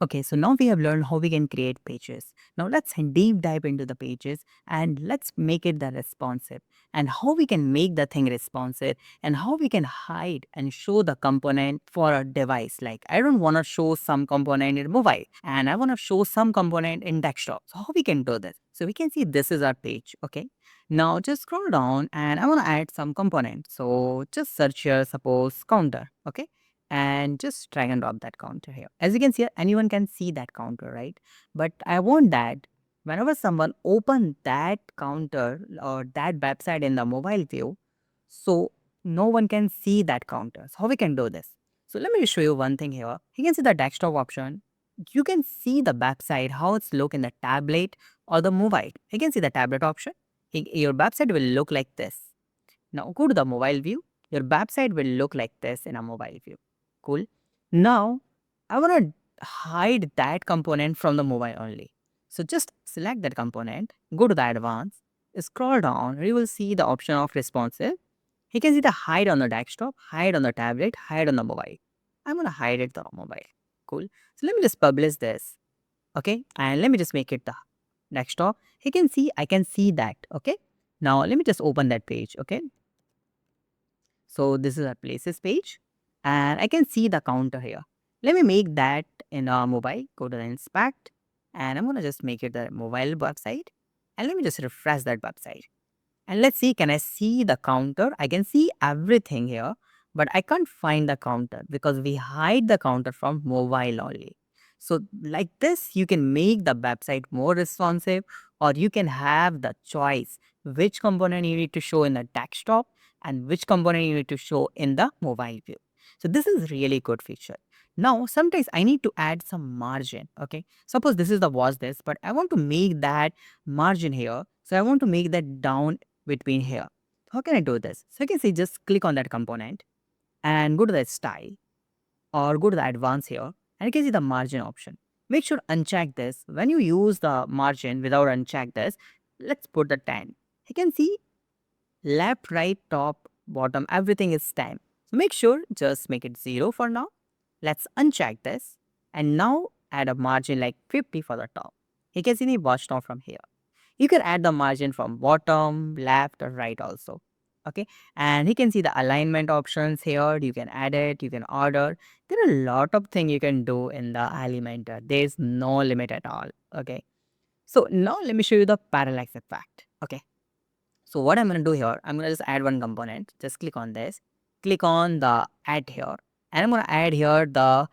Okay, so now we have learned how we can create pages. Now let's deep dive into the pages and let's make it the responsive and how we can make the thing responsive and how we can hide and show the component for a device. Like I don't want to show some component in mobile and I want to show some component in desktop. So how we can do this? So we can see this is our page. Okay. Now just scroll down and I want to add some component. So just search here, suppose counter. Okay, and just drag and drop that counter here. As you can see, anyone can see that counter, right? But I want that whenever someone open that counter or that website in the mobile view, so no one can see that counter. So how we can do this? So let me show you one thing here. You can see the desktop option. You can see the website, how it's look in the tablet or the mobile. You can see the tablet option. Your website will look like this. Now go to the mobile view. Your website will look like this in a mobile view. Cool. Now I want to hide that component from the mobile only. So just select that component, go to the advanced, scroll down, you will see the option of responsive. You can see the hide on the desktop, hide on the tablet, hide on the mobile. I'm going to hide it the mobile. Cool. So let me just publish this. Okay. And let me just make it the desktop. You can see, I can see that. Okay. Now let me just open that page. Okay. So this is our places page and I can see the counter here. Let me make that in a mobile, go to the inspect and I'm going to just make it the mobile website and let me just refresh that website. And let's see, can I see the counter? I can see everything here, but I can't find the counter because we hide the counter from mobile only. So like this, you can make the website more responsive or you can have the choice which component you need to show in the desktop and which component you need to show in the mobile view. So this is really good feature. Now, sometimes I need to add some margin. Okay. Suppose this is the was this, but I want to make that margin here. So I want to make that down between here. How can I do this? So you can see just click on that component and go to the style or go to the advanced here and you can see the margin option. Make sure uncheck this. When you use the margin without uncheck this, let's put the 10. You can see left, right, top, bottom, everything is 10. So make sure just make it 0 for now. Let's uncheck this and now add a margin like 50 for the top. You can see the watch now from here. You can add the margin from bottom, left or right also. Okay. And you can see the alignment options here. You can add it, you can order. There are a lot of things you can do in the Elementor. There's no limit at all. Okay. So now let me show you the parallax effect. Okay. So what I'm going to do here, I'm going to just add one component. Just click on this. Click on the add here. And I'm going to add here the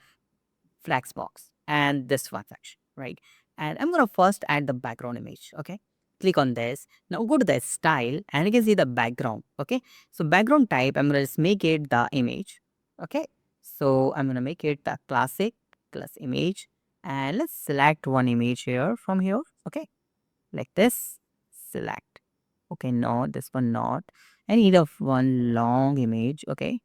flex box and this one section, right? And I'm going to first add the background image. Okay. Click on this. Now go to the style and you can see the background. Okay. So background type, I'm going to just make it the image. Okay. So I'm going to make it the classic plus image. And let's select one image here from here. Okay. Like this. Select. Okay. No, this one not. I need of one long image. Okay.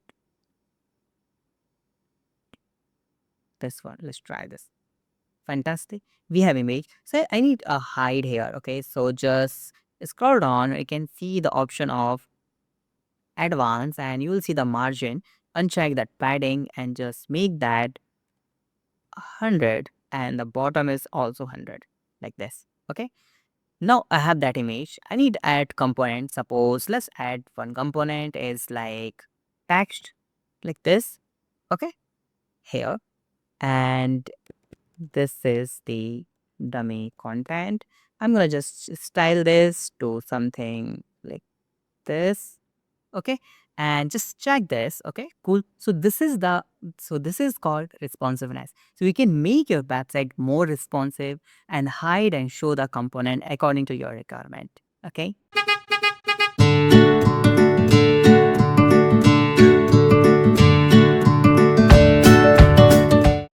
This one. Let's try this. Fantastic. We have image. So I need a hide here. Okay. So just scroll down. You can see the option of advanced and you will see the margin. Uncheck that padding and just make that 100 and the bottom is also 100 like this. Okay. Now I have that image. I need to add component. Suppose let's add one component is like text like this. Okay. Here. And this is the dummy content. I'm gonna just style this to something like this. Okay. And just check this. Okay. Cool. So this is this is called responsiveness. So you can make your website more responsive and hide and show the component according to your requirement. Okay.